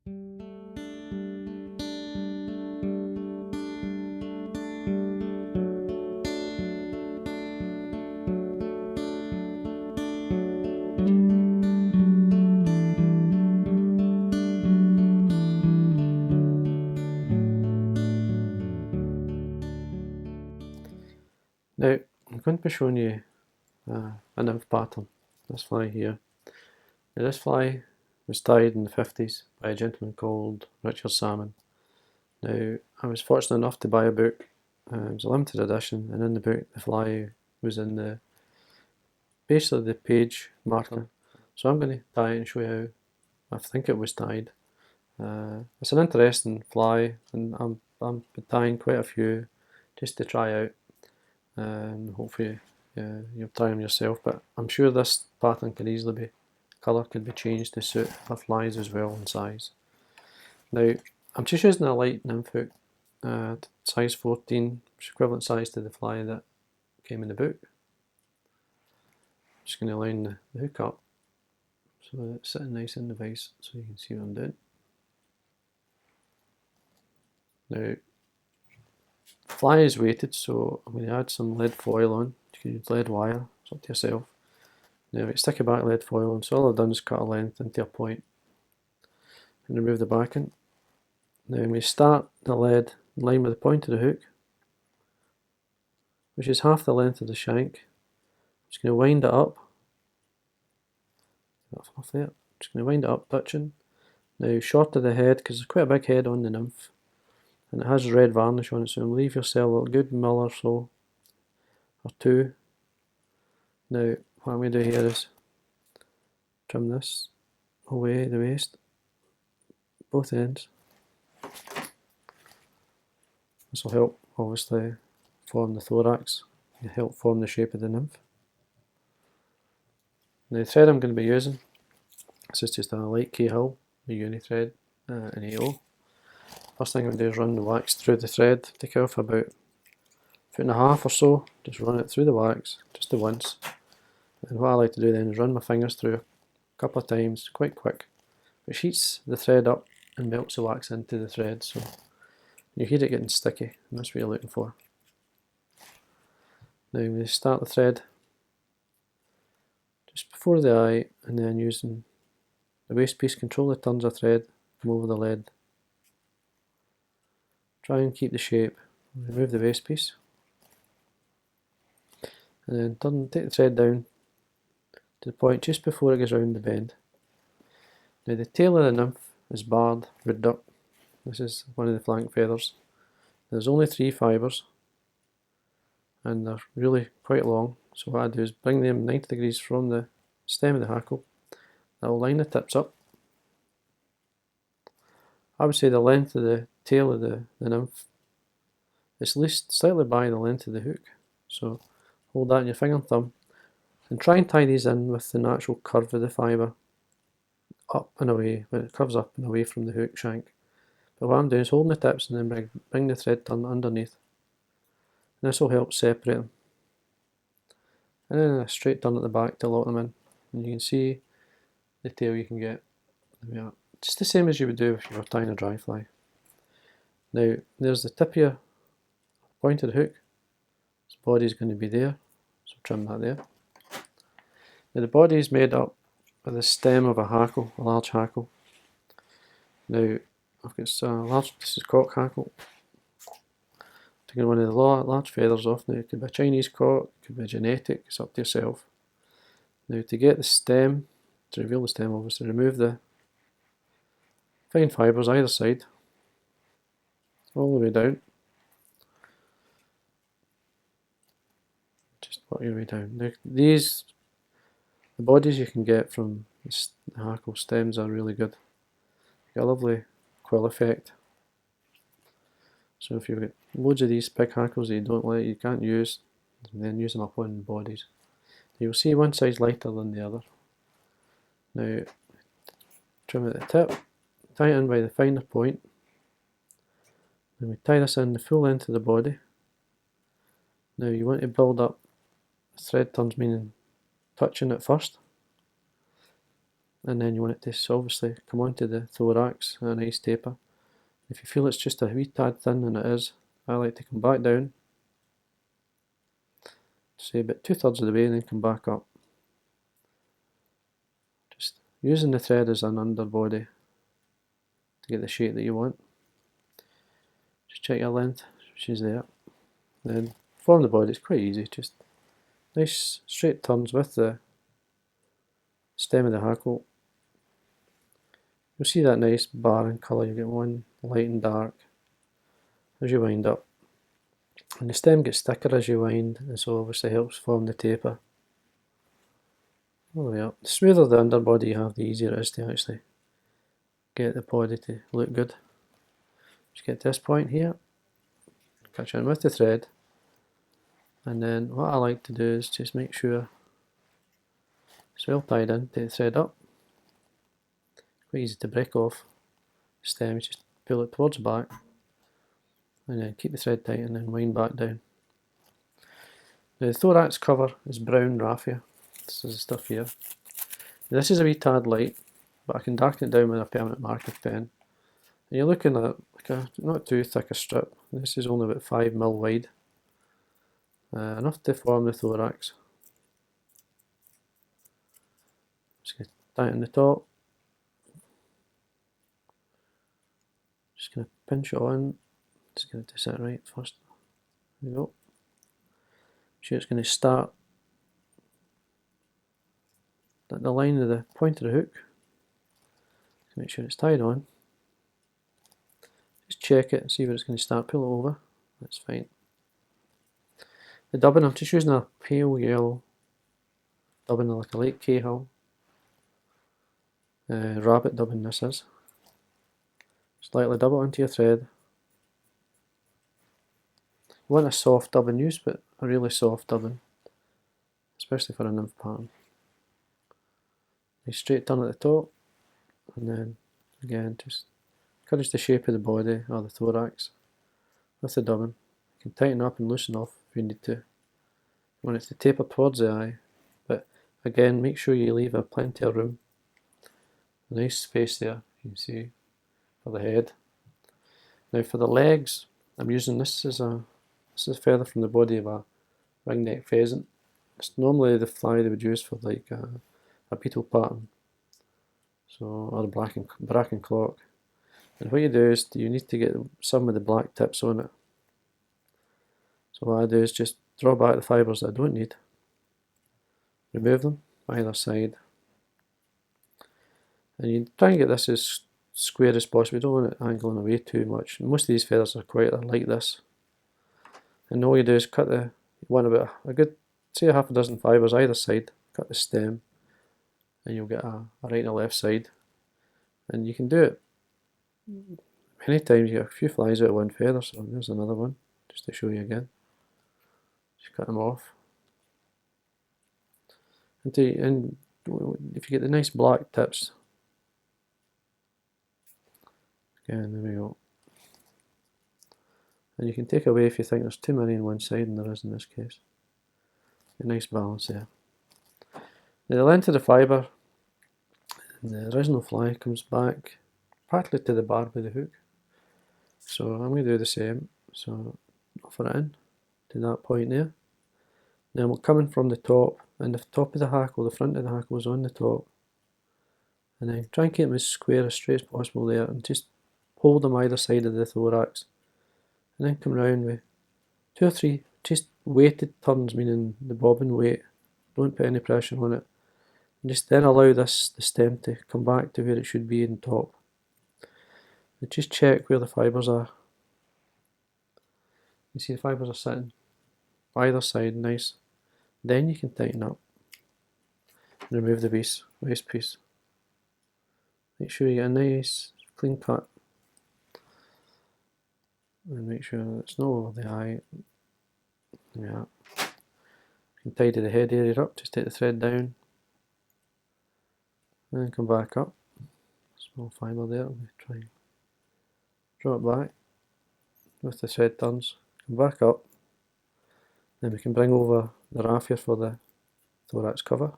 Now, I'm going to be showing you a nymph pattern, this fly here. Now, this fly was tied in the 50s by a gentleman called Richard Salmon. Now, I was fortunate enough to buy a book. It was a limited edition, and in the book the fly was in basically the page marker. So I'm going to tie it and show you how I think it was tied. It's an interesting fly, and I'm tying quite a few just to try out. Hopefully you'll try them yourself, but I'm sure this pattern can easily be, colour could be changed to suit other flies as well in size. Now I'm just using a light nymph hook, size 14, which is equivalent size to the fly that came in the book. I'm just going to line the hook up so that it's sitting nice in the vise so you can see what I'm doing. Now, fly is weighted, so I'm going to add some lead foil on. You can use lead wire, it's up to yourself. Now I stick a back lead foil on, so all I've done is cut a length into a point and remove the backing. Now we start the lead in line with the point of the hook, which is half the length of the shank. I'm just going to wind it up. Off there. Just going to wind it up, touching. Now short of the head, because there's quite a big head on the nymph, and it has red varnish on it, so leave yourself a good mil or so, or two. Now what I'm going to do here is trim this away the waist, both ends. This will help obviously form the thorax, and help form the shape of the nymph. Now the thread I'm going to be using, this is just a light Cahill, a uni thread, an 8/0. First thing I'm going to do is run the wax through the thread, take off about a foot and a half or so, just run it through the wax, just the once. And what I like to do then is run my fingers through a couple of times, quite quick, which heats the thread up and melts the wax into the thread, so you hear it getting sticky, and that's what you're looking for. Now we start the thread just before the eye, and then using the waist piece, control the turns of thread from over the lead. Try and keep the shape, remove the waist piece, and then take the thread down to the point just before it goes round the bend. Now the tail of the nymph is barred, ribbed up. This is one of the flank feathers. There's only 3 fibres, and they're really quite long, so what I do is bring them 90 degrees from the stem of the hackle. That will line the tips up. I would say the length of the tail of the nymph is at least slightly by the length of the hook, so hold that in your finger and thumb, and try and tie these in with the natural curve of the fibre, up and away, when it curves up and away from the hook shank. But what I'm doing is holding the tips and then bring the thread turn underneath, and this will help separate them. And then a straight turn at the back to lock them in, and you can see the tail you can get. There we are. Just the same as you would do if you were tying a dry fly. Now there's the tip of your point of the hook. Its body is going to be there, so trim that there. Now the body is made up of the stem of a hackle, a large hackle. Now I've got a large, this is cock hackle. Taking one of the large feathers off. Now it could be a Chinese cock, it could be genetic, it's up to yourself. Now to get the stem, to reveal the stem obviously, remove the fine fibres either side, all the way down. Just work your way down. Now these, the bodies you can get from the hackle stems are really good. You get a lovely quill effect. So if you've got loads of these big hackles that you don't like, you can't use, then use them up on bodies. You'll see one side's lighter than the other. Now trim at the tip, tie it in by the finer point, and we tie this in the full length of the body. Now you want to build up thread turns, meaning touching it first. and then you want it to obviously come onto the thorax at a nice taper. If you feel it's just a wee tad thin, and it is, I like to come back down, say about 2/3 of the way, and then come back up. Just using the thread as an underbody to get the shape that you want. Just check your length, she's there. Then form the body, it's quite easy, just nice straight turns with the stem of the hackle. You'll see that nice bar in colour, you get one light and dark as you wind up. And the stem gets thicker as you wind, and so obviously helps form the taper. All the way up. The smoother the underbody you have, the easier it is to actually get the body to look good. Just get to this point here, catch in with the thread, and then what I like to do is just make sure it's well tied in, take the thread up. Quite easy to break off the stem, just pull it towards the back, and then keep the thread tight and then wind back down. The thorax cover is brown raffia. This is the stuff here. This is a wee tad light, but I can darken it down with a permanent marker pen. And you're looking at like a not too thick a strip. This is only about 5mm wide. Enough to form the thorax. Just going to tighten the top. Just going to pinch it on. Just going to set it right first. There we go. Sure it's going to start at the line of the point of the hook. Just make sure it's tied on. Just check it and see where it's going to start. Pull it over. That's fine. The dubbing, I'm just using a pale yellow dubbing, like a light Cahill. Rabbit dubbing this is. Just lightly dub it onto your thread. You want a soft dubbing use, but a really soft dubbing, especially for a nymph pattern. Nice straight turn at the top, and then again just encourage the shape of the body or the thorax with the dubbing. You can tighten up and loosen off if you need to. You want it to taper towards the eye, but again make sure you leave plenty of room. A nice space there, you can see, for the head. Now for the legs, I'm using this is a feather from the body of a ringneck pheasant. It's normally the fly they would use for like a beetle pattern, so or a bracken clock. And what you do is you need to get some of the black tips on it. So what I do is just draw back the fibres that I don't need, remove them either side, and you try and get this as square as possible. You don't want it angling away too much. Most of these feathers are like this. And all you do is cut you want about a good, say a half a dozen fibres either side, cut the stem, and you'll get a right and a left side. And you can do it many times. You get a few flies out of one feather, so there's another one, just to show you again. Just cut them off. And if you get the nice black tips, again, there we go. And you can take away if you think there's too many on one side, and there is in this case. A nice balance there. Now the length of the fibre, the original fly comes back partly to the barb of the hook. So I'm going to do the same. So offer it in to that point there. Then we're coming from the top, and the top of the hackle, the front of the hackle is on the top. And then try and keep them as square, as straight as possible there, and just hold them either side of the thorax. And then come round with 2 or 3 just weighted turns, meaning the bobbin weight. Don't put any pressure on it. And just then allow the stem to come back to where it should be in top. And just check where the fibres are. You see the fibres are sitting either side, nice. Then you can tighten up and remove the waste piece. Make sure you get a nice clean cut. And make sure that it's not over the eye. Yeah. You can tidy the head area up, just take the thread down. And then come back up. Small fibre there, we try and draw it back with the thread turns. Come back up. Then we can bring over the raffia for the thorax cover.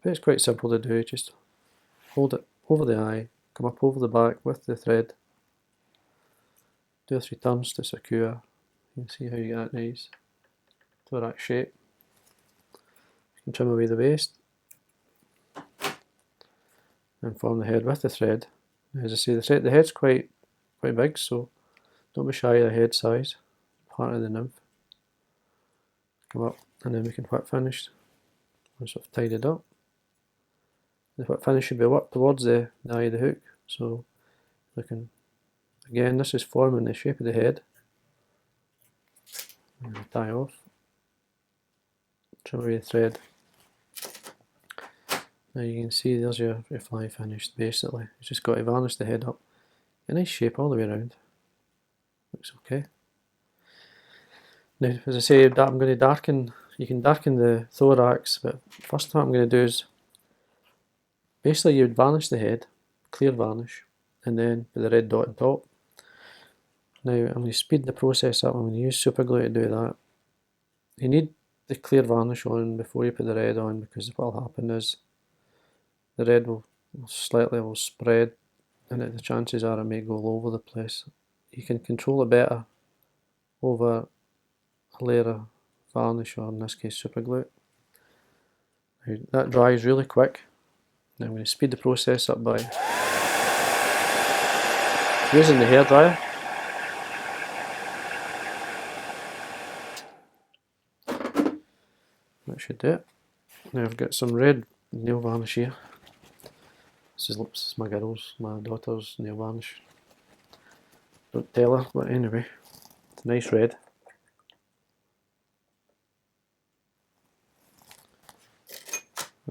It's quite simple to do, just hold it over the eye, come up over the back with the thread, 2 or 3 turns to secure. You can see how you get that nice thorax shape. You can trim away the waist and form the head with the thread. As I say, the head's quite big, so don't be shy of the head size, part of the nymph. Come up, and then we can whip finish once we've tied it up. The whip finish should be up towards the eye of the hook, so we can, again, this is forming the shape of the head. And tie off, trim away the thread. Now you can see there's your fly finished basically. You've just got to varnish the head up. A nice shape all the way around. Looks okay. Now, as I say, I'm going to darken, you can darken the thorax, but first what I'm going to do is, basically you would varnish the head, clear varnish, and then put the red dot on top. Now I'm going to speed the process up, I'm going to use super glue to do that. You need the clear varnish on before you put the red on, because what will happen is the red will slightly spread, and the chances are it may go all over the place. You can control it better over a layer of varnish, or in this case super glue. Now, that dries really quick. Now I'm going to speed the process up by using the hairdryer. That should do it. Now I've got some red nail varnish here. This is my girl's, my daughter's nail varnish. Don't tell her, but anyway, it's a nice red.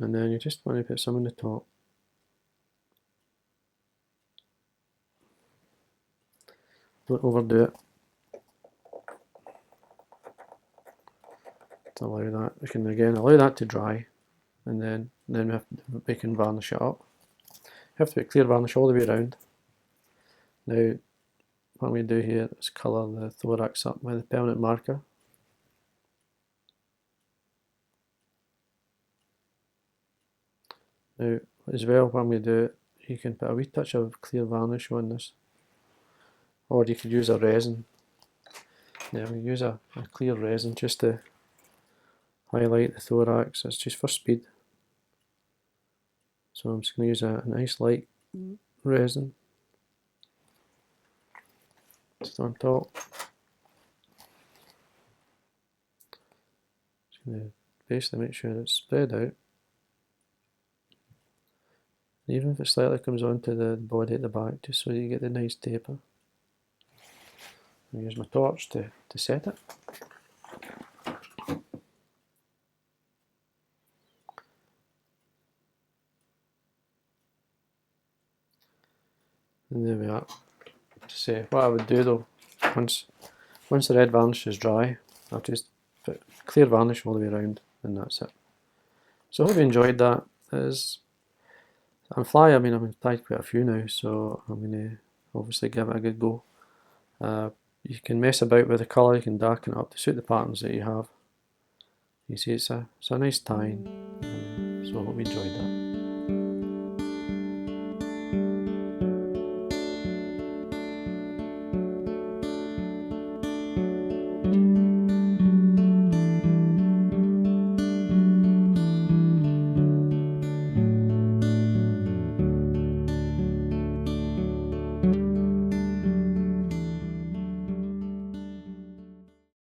And then you just want to put some on the top. Don't overdo it. To allow that, we can again allow that to dry, and then we can varnish it up. You have to put clear varnish all the way around. Now, what we do here is colour the thorax up with a permanent marker. Now, as well, when we do it, you can put a wee touch of clear varnish on this, or you could use a resin. Now, we use a clear resin just to highlight the thorax. It's just for speed. So I'm just going to use a nice light resin just on top. Just going to basically make sure it's spread out. Even if it slightly comes onto the body at the back, just so you get the nice taper. I'll use my torch to set it. And there we are. To say, what I would do though, once the red varnish is dry, I'll just put clear varnish all the way around, and that's it. So I hope you enjoyed that. On fly, I mean, I've tied quite a few now, so I'm going to obviously give it a good go. You can mess about with the colour, you can darken it up to suit the patterns that you have. You see, it's a nice tie, so I hope you enjoyed that.